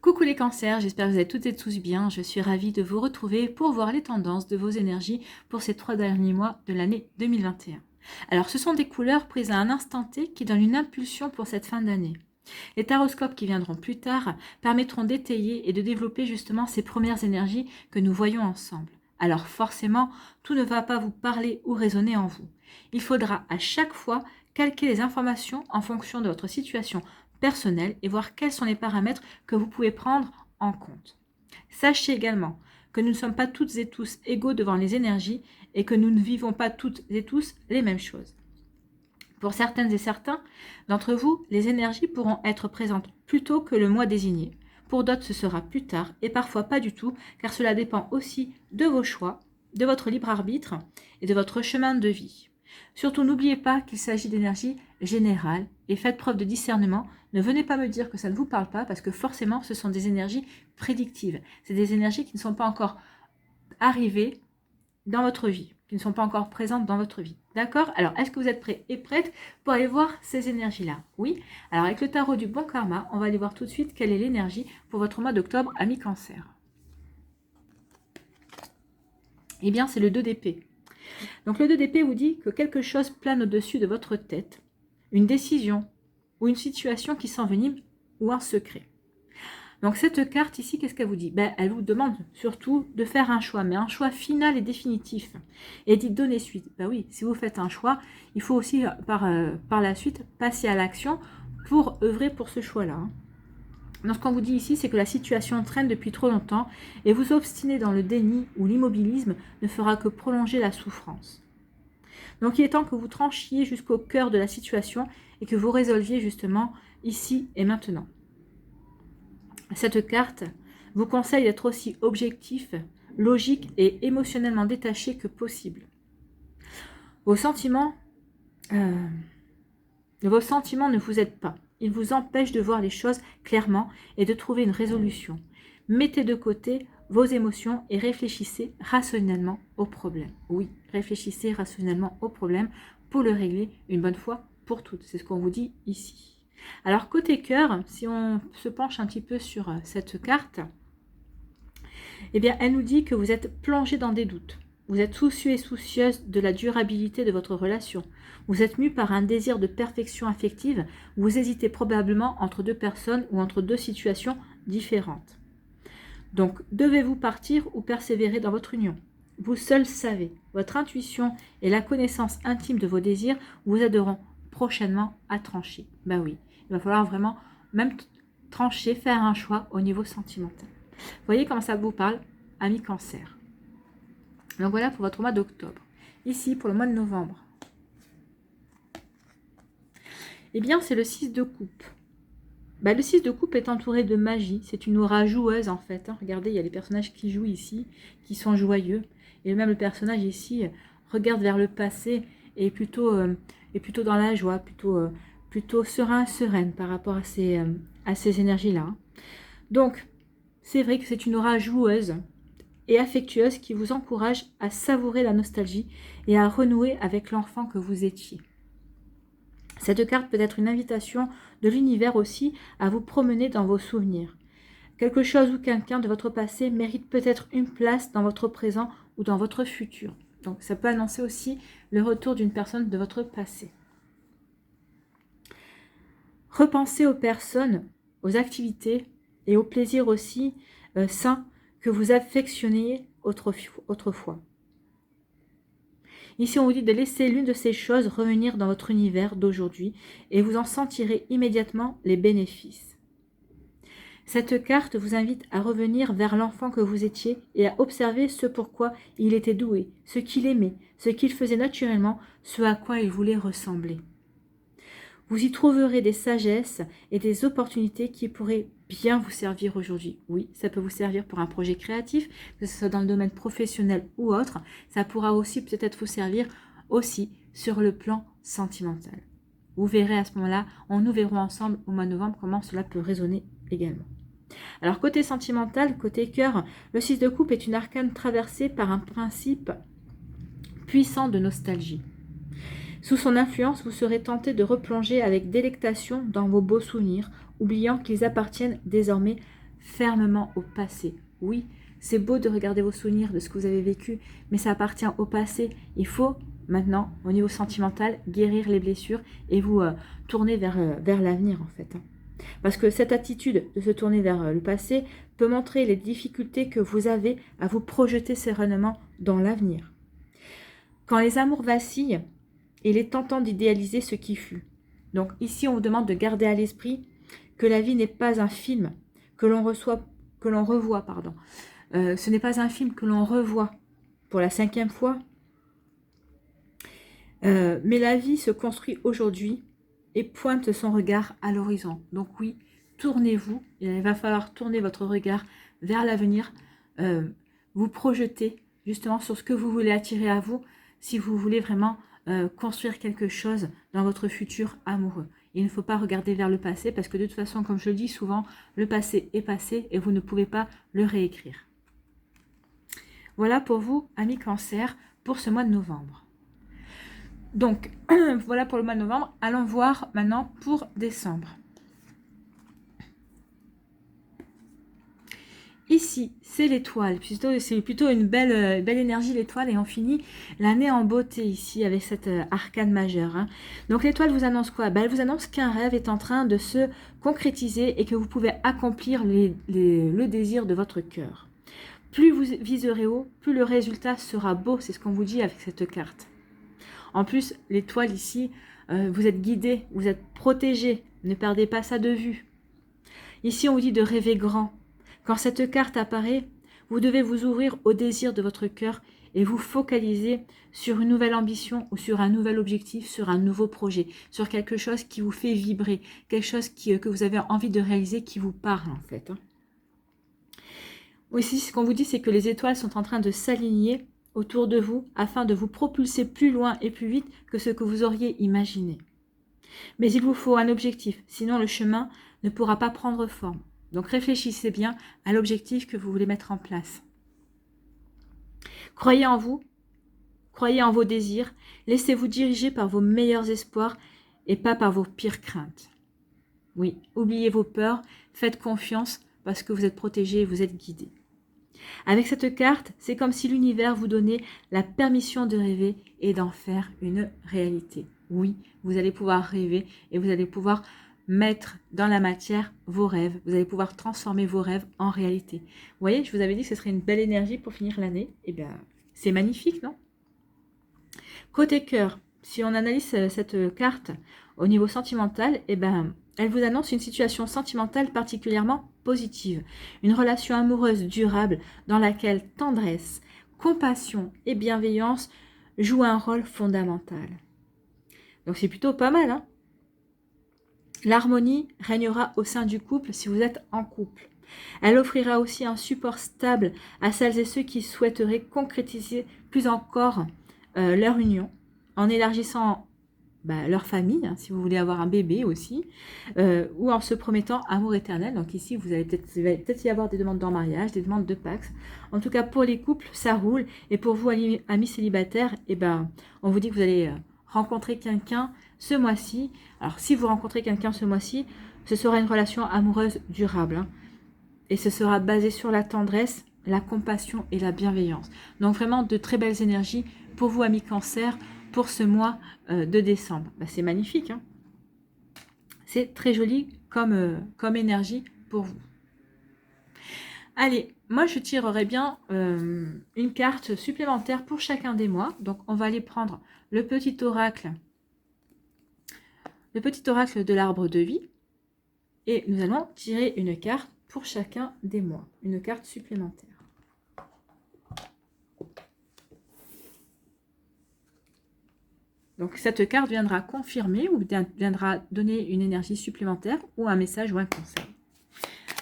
Coucou les cancers, j'espère que vous êtes toutes et tous bien. Je suis ravie de vous retrouver pour voir les tendances de vos énergies pour ces 3 derniers mois de l'année 2021. Alors ce sont des couleurs prises à un instant T qui donnent une impulsion pour cette fin d'année. Les taroscopes qui viendront plus tard permettront d'étayer et de développer justement ces premières énergies que nous voyons ensemble. Alors forcément, tout ne va pas vous parler ou résonner en vous. Il faudra à chaque fois calquer les informations en fonction de votre situation personnelle et voir quels sont les paramètres que vous pouvez prendre en compte. Sachez également que nous ne sommes pas toutes et tous égaux devant les énergies et que nous ne vivons pas toutes et tous les mêmes choses. Pour certaines et certains d'entre vous, les énergies pourront être présentes plus tôt que le mois désigné. Pour d'autres, ce sera plus tard et parfois pas du tout, car cela dépend aussi de vos choix, de votre libre arbitre et de votre chemin de vie. Surtout, n'oubliez pas qu'il s'agit d'énergie générale et faites preuve de discernement. Ne venez pas me dire que ça ne vous parle pas parce que forcément, ce sont des énergies prédictives. C'est des énergies qui ne sont pas encore arrivées dans votre vie, qui ne sont pas encore présentes dans votre vie. D'accord? Alors, est-ce que vous êtes prêts et prêtes pour aller voir ces énergies-là? Oui? Alors, avec le tarot du bon karma, on va aller voir tout de suite quelle est l'énergie pour votre mois d'octobre, ami cancer. Eh bien, c'est le 2 d'épée. Donc, le 2 d'épée vous dit que quelque chose plane au-dessus de votre tête, une décision ou une situation qui s'envenime ou un secret. Donc cette carte ici, qu'est-ce qu'elle vous dit? Elle vous demande surtout de faire un choix, mais un choix final et définitif. Et d'y donner suite. Oui, si vous faites un choix, il faut aussi par la suite passer à l'action pour œuvrer pour ce choix-là. Donc ce qu'on vous dit ici, c'est que la situation traîne depuis trop longtemps et vous obstiner dans le déni ou l'immobilisme ne fera que prolonger la souffrance. Donc il est temps que vous tranchiez jusqu'au cœur de la situation et que vous résolviez justement ici et maintenant. Cette carte vous conseille d'être aussi objectif, logique et émotionnellement détaché que possible. Vos sentiments ne vous aident pas. Ils vous empêchent de voir les choses clairement et de trouver une résolution. Mettez de côté vos émotions et réfléchissez rationnellement au problème. Oui, réfléchissez rationnellement au problème pour le régler une bonne fois pour toutes. C'est ce qu'on vous dit ici. Alors côté cœur, si on se penche un petit peu sur cette carte, eh bien elle nous dit que vous êtes plongé dans des doutes. Vous êtes soucieux et soucieuse de la durabilité de votre relation. Vous êtes mu par un désir de perfection affective. Vous hésitez probablement entre deux personnes ou entre deux situations différentes. Donc, devez-vous partir ou persévérer dans votre union? Vous seul savez. Votre intuition et la connaissance intime de vos désirs vous aideront prochainement à trancher. Oui, il va falloir vraiment même trancher, faire un choix au niveau sentimental. Vous voyez comment ça vous parle, ami cancer. Donc voilà pour votre mois d'octobre. Ici, pour le mois de novembre. Eh bien, c'est le 6 de coupe. Le 6 de coupe est entouré de magie. C'est une aura joueuse en fait. Regardez, il y a les personnages qui jouent ici, qui sont joyeux. Et même le personnage ici regarde vers le passé et plutôt dans la joie, plutôt sereine par rapport à ces énergies-là. Donc, c'est vrai que c'est une aura joueuse et affectueuse qui vous encourage à savourer la nostalgie et à renouer avec l'enfant que vous étiez. Cette carte peut être une invitation de l'univers aussi à vous promener dans vos souvenirs. Quelque chose ou quelqu'un de votre passé mérite peut-être une place dans votre présent ou dans votre futur. Donc ça peut annoncer aussi le retour d'une personne de votre passé. Repensez aux personnes, aux activités et aux plaisirs aussi sains que vous affectionnez autrefois. Ici, on vous dit de laisser l'une de ces choses revenir dans votre univers d'aujourd'hui et vous en sentirez immédiatement les bénéfices. Cette carte vous invite à revenir vers l'enfant que vous étiez et à observer ce pourquoi il était doué, ce qu'il aimait, ce qu'il faisait naturellement, ce à quoi il voulait ressembler. Vous y trouverez des sagesses et des opportunités qui pourraient bien vous servir aujourd'hui. Oui, ça peut vous servir pour un projet créatif, que ce soit dans le domaine professionnel ou autre. Ça pourra aussi peut-être vous servir aussi sur le plan sentimental. Vous verrez à ce moment-là, nous verrons ensemble au mois de novembre comment cela peut résonner également. Alors côté sentimental, côté cœur, le 6 de coupe est une arcane traversée par un principe puissant de nostalgie. Sous son influence, vous serez tenté de replonger avec délectation dans vos beaux souvenirs, oubliant qu'ils appartiennent désormais fermement au passé. Oui, c'est beau de regarder vos souvenirs de ce que vous avez vécu, mais ça appartient au passé. Il faut maintenant, au niveau sentimental, guérir les blessures et vous tourner vers l'avenir en fait. Parce que cette attitude de se tourner vers le passé peut montrer les difficultés que vous avez à vous projeter sereinement dans l'avenir. Quand les amours vacillent, il est tentant d'idéaliser ce qui fut. Donc ici, on vous demande de garder à l'esprit que la vie n'est pas un film que l'on revoit. Ce n'est pas un film que l'on revoit pour la 5e fois. Mais la vie se construit aujourd'hui et pointe son regard à l'horizon. Donc oui, tournez-vous. Il va falloir tourner votre regard vers l'avenir. Vous projeter justement sur ce que vous voulez attirer à vous si vous voulez vraiment construire quelque chose dans votre futur amoureux. Il ne faut pas regarder vers le passé parce que de toute façon, comme je le dis souvent, le passé est passé et vous ne pouvez pas le réécrire. Voilà pour vous, amis Cancer, pour ce mois de novembre. Donc, voilà pour le mois de novembre. Allons voir maintenant pour décembre. Ici, c'est l'étoile. C'est plutôt une belle énergie, l'étoile. Et on finit l'année en beauté ici avec cette arcane majeure. Hein. Donc, l'étoile vous annonce quoi? Elle vous annonce qu'un rêve est en train de se concrétiser et que vous pouvez accomplir le désir de votre cœur. Plus vous viserez haut, plus le résultat sera beau. C'est ce qu'on vous dit avec cette carte. En plus, l'étoile ici, vous êtes guidé, vous êtes protégé. Ne perdez pas ça de vue. Ici, on vous dit de rêver grand. Quand cette carte apparaît, vous devez vous ouvrir au désir de votre cœur et vous focaliser sur une nouvelle ambition ou sur un nouvel objectif, sur un nouveau projet, sur quelque chose qui vous fait vibrer, quelque chose que vous avez envie de réaliser, qui vous parle en fait. Ici, ce qu'on vous dit, c'est que les étoiles sont en train de s'aligner autour de vous afin de vous propulser plus loin et plus vite que ce que vous auriez imaginé. Mais il vous faut un objectif, sinon le chemin ne pourra pas prendre forme. Donc réfléchissez bien à l'objectif que vous voulez mettre en place. Croyez en vous, croyez en vos désirs, laissez-vous diriger par vos meilleurs espoirs et pas par vos pires craintes. Oui, oubliez vos peurs, faites confiance parce que vous êtes protégé et vous êtes guidé. Avec cette carte, c'est comme si l'univers vous donnait la permission de rêver et d'en faire une réalité. Oui, vous allez pouvoir rêver et vous allez pouvoir mettre dans la matière vos rêves. Vous allez pouvoir transformer vos rêves en réalité. Vous voyez, je vous avais dit que ce serait une belle énergie pour finir l'année. Eh bien, c'est magnifique, non? Côté cœur, si on analyse cette carte au niveau sentimental, eh bien, elle vous annonce une situation sentimentale particulièrement positive. Une relation amoureuse durable dans laquelle tendresse, compassion et bienveillance jouent un rôle fondamental. Donc c'est plutôt pas mal, hein? L'harmonie régnera au sein du couple si vous êtes en couple. Elle offrira aussi un support stable à celles et ceux qui souhaiteraient concrétiser plus encore leur union en élargissant leur famille, hein, si vous voulez avoir un bébé aussi, ou en se promettant amour éternel. Donc ici, il va peut-être y avoir des demandes en mariage, des demandes de Pax. En tout cas, pour les couples, ça roule. Et pour vous, amis célibataires, on vous dit que vous allez rencontrer quelqu'un ce mois-ci. Alors, si vous rencontrez quelqu'un ce mois-ci, ce sera une relation amoureuse durable. Hein, et ce sera basé sur la tendresse, la compassion et la bienveillance. Donc, vraiment, de très belles énergies pour vous, amis Cancer, pour ce mois de décembre. C'est magnifique. Hein, c'est très joli comme énergie pour vous. Allez, moi, je tirerai bien une carte supplémentaire pour chacun des mois. Donc, on va aller prendre le petit oracle de l'arbre de vie. Et nous allons tirer une carte pour chacun des mois. Une carte supplémentaire. Donc, cette carte viendra confirmer ou viendra donner une énergie supplémentaire ou un message ou un conseil.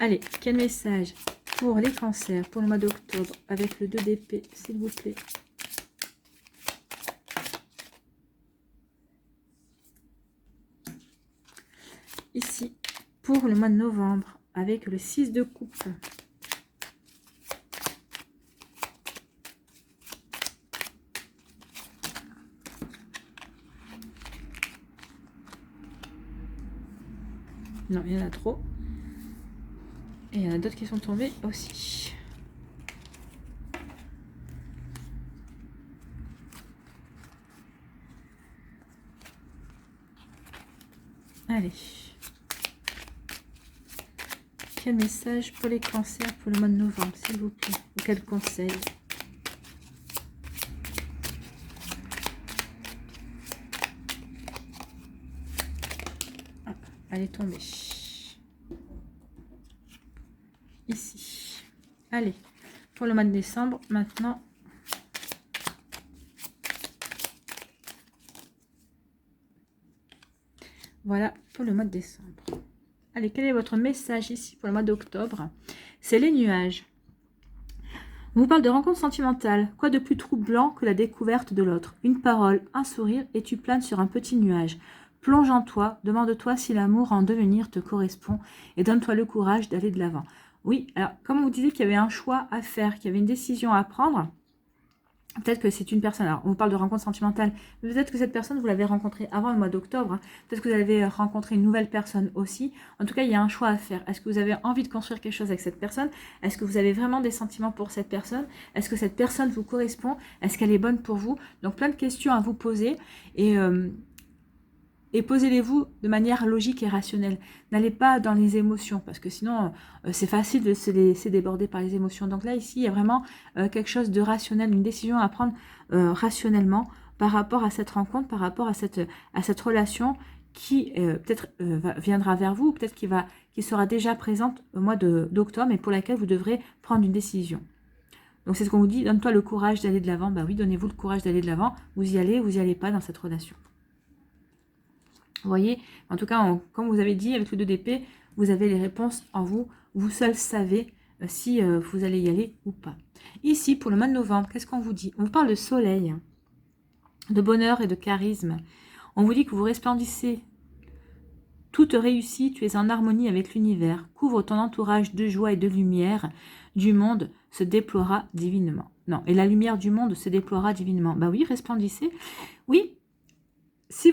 Allez, quel message pour les cancers pour le mois d'octobre avec le 2 d'épée, s'il vous plaît? Ici, pour le mois de novembre, avec le 6 de coupe. Non, il y en a trop. Et il y en a d'autres qui sont tombés aussi. Allez. Quel message pour les cancers pour le mois de novembre, s'il vous plaît? Ou quel conseil? Elle est tombée. Ici. Allez. Pour le mois de décembre, maintenant. Voilà pour le mois de décembre. Allez, quel est votre message ici pour le mois d'octobre? C'est les nuages. On vous parle de rencontres sentimentales. Quoi de plus troublant que la découverte de l'autre? Une parole, un sourire et tu planes sur un petit nuage. Plonge en toi, demande-toi si l'amour en devenir te correspond et donne-toi le courage d'aller de l'avant. Oui, alors comme on vous disait qu'il y avait un choix à faire, qu'il y avait une décision à prendre, peut-être que c'est une personne, alors on vous parle de rencontre sentimentale, mais peut-être que cette personne, vous l'avez rencontrée avant le mois d'octobre, hein. Peut-être que vous avez rencontré une nouvelle personne aussi. En tout cas, il y a un choix à faire. Est-ce que vous avez envie de construire quelque chose avec cette personne? Est-ce que vous avez vraiment des sentiments pour cette personne? Est-ce que cette personne vous correspond? Est-ce qu'elle est bonne pour vous? Donc plein de questions à vous poser et posez-les-vous de manière logique et rationnelle. N'allez pas dans les émotions, parce que sinon, c'est facile de se laisser déborder par les émotions. Donc là, ici, il y a vraiment quelque chose de rationnel, une décision à prendre rationnellement par rapport à cette rencontre, par rapport à cette relation qui peut-être viendra vers vous, peut-être qui sera déjà présente au mois d'octobre, et pour laquelle vous devrez prendre une décision. Donc c'est ce qu'on vous dit, donne-toi le courage d'aller de l'avant. Bah oui, donnez-vous le courage d'aller de l'avant. Vous y allez pas dans cette relation. Vous voyez, en tout cas, comme vous avez dit, avec le 2 d'épée, vous avez les réponses en vous. Vous seul savez si vous allez y aller ou pas. Ici, pour le mois de novembre, qu'est-ce qu'on vous dit? On vous parle de soleil, de bonheur et de charisme. On vous dit que vous resplendissez. Tout te réussit, tu es en harmonie avec l'univers. Couvre ton entourage de joie et de lumière. Du monde se déploiera divinement. Non, et la lumière du monde se déploiera divinement. Bah oui, resplendissez. Oui. Si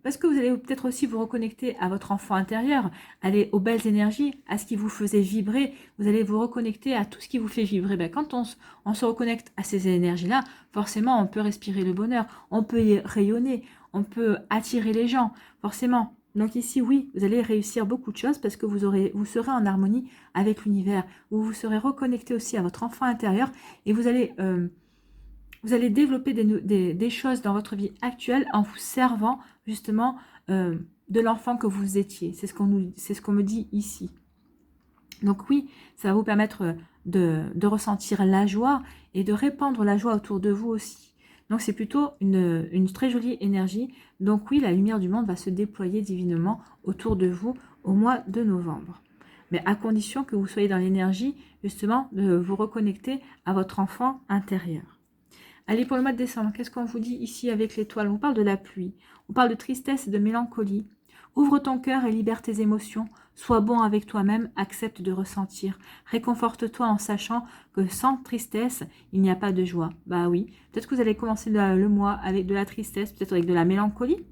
parce que vous allez peut-être aussi vous reconnecter à votre enfant intérieur, aller aux belles énergies, à ce qui vous faisait vibrer, vous allez vous reconnecter à tout ce qui vous fait vibrer. Ben, quand on se reconnecte à ces énergies-là, forcément, on peut respirer le bonheur, on peut y rayonner, on peut attirer les gens, forcément. Donc ici, oui, vous allez réussir beaucoup de choses parce que vous serez en harmonie avec l'univers. Vous serez reconnecté aussi à votre enfant intérieur et vous allez développer des choses dans votre vie actuelle en vous servant justement de l'enfant que vous étiez. C'est ce qu'on me dit ici. Donc oui, ça va vous permettre de ressentir la joie et de répandre la joie autour de vous aussi. Donc c'est plutôt une très jolie énergie. Donc oui, la lumière du monde va se déployer divinement autour de vous au mois de novembre. Mais à condition que vous soyez dans l'énergie justement de vous reconnecter à votre enfant intérieur. Allez, pour le mois de décembre, qu'est-ce qu'on vous dit ici avec l'étoile? On parle de la pluie, on parle de tristesse et de mélancolie. Ouvre ton cœur et libère tes émotions. Sois bon avec toi-même, accepte de ressentir. Réconforte-toi en sachant que sans tristesse, il n'y a pas de joie. Bah oui, peut-être que vous allez commencer le mois avec de la tristesse, peut-être avec de la mélancolie.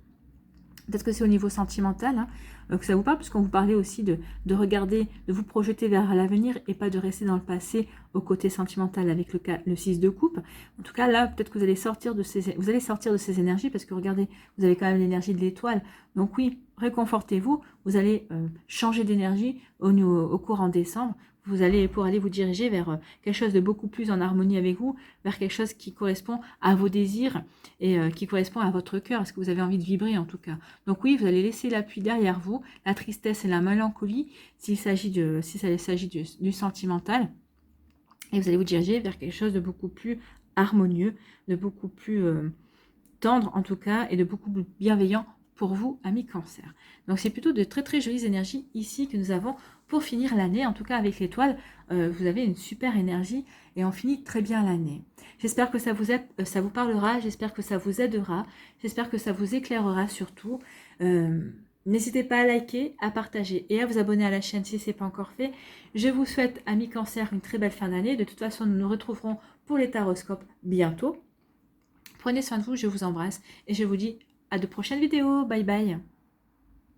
Peut-être que c'est au niveau sentimental que ça vous parle, puisqu'on vous parlait aussi de regarder, de vous projeter vers l'avenir et pas de rester dans le passé au côté sentimental avec le 6 de coupe. En tout cas, là, peut-être que vous allez sortir de ces énergies parce que regardez, vous avez quand même l'énergie de l'étoile. Donc oui, réconfortez-vous, vous allez changer d'énergie au courant décembre. Vous allez pour aller vous diriger vers quelque chose de beaucoup plus en harmonie avec vous, vers quelque chose qui correspond à vos désirs et qui correspond à votre cœur, à ce que vous avez envie de vibrer en tout cas. Donc oui, vous allez laisser l'appui derrière vous, la tristesse et la mélancolie, s'il s'agit du sentimental, et vous allez vous diriger vers quelque chose de beaucoup plus harmonieux, de beaucoup plus tendre en tout cas, et de beaucoup plus bienveillant pour vous, amis cancer. Donc c'est plutôt de très très jolies énergies ici que nous avons pour finir l'année. En tout cas avec l'étoile, vous avez une super énergie et on finit très bien l'année. J'espère que ça vous parlera, j'espère que ça vous aidera, j'espère que ça vous éclairera surtout. N'hésitez pas à liker, à partager et à vous abonner à la chaîne si ce n'est pas encore fait. Je vous souhaite, amis cancer, une très belle fin d'année. De toute façon, nous nous retrouverons pour les taroscopes bientôt. Prenez soin de vous, je vous embrasse et je vous dis à de prochaines vidéos. Bye bye.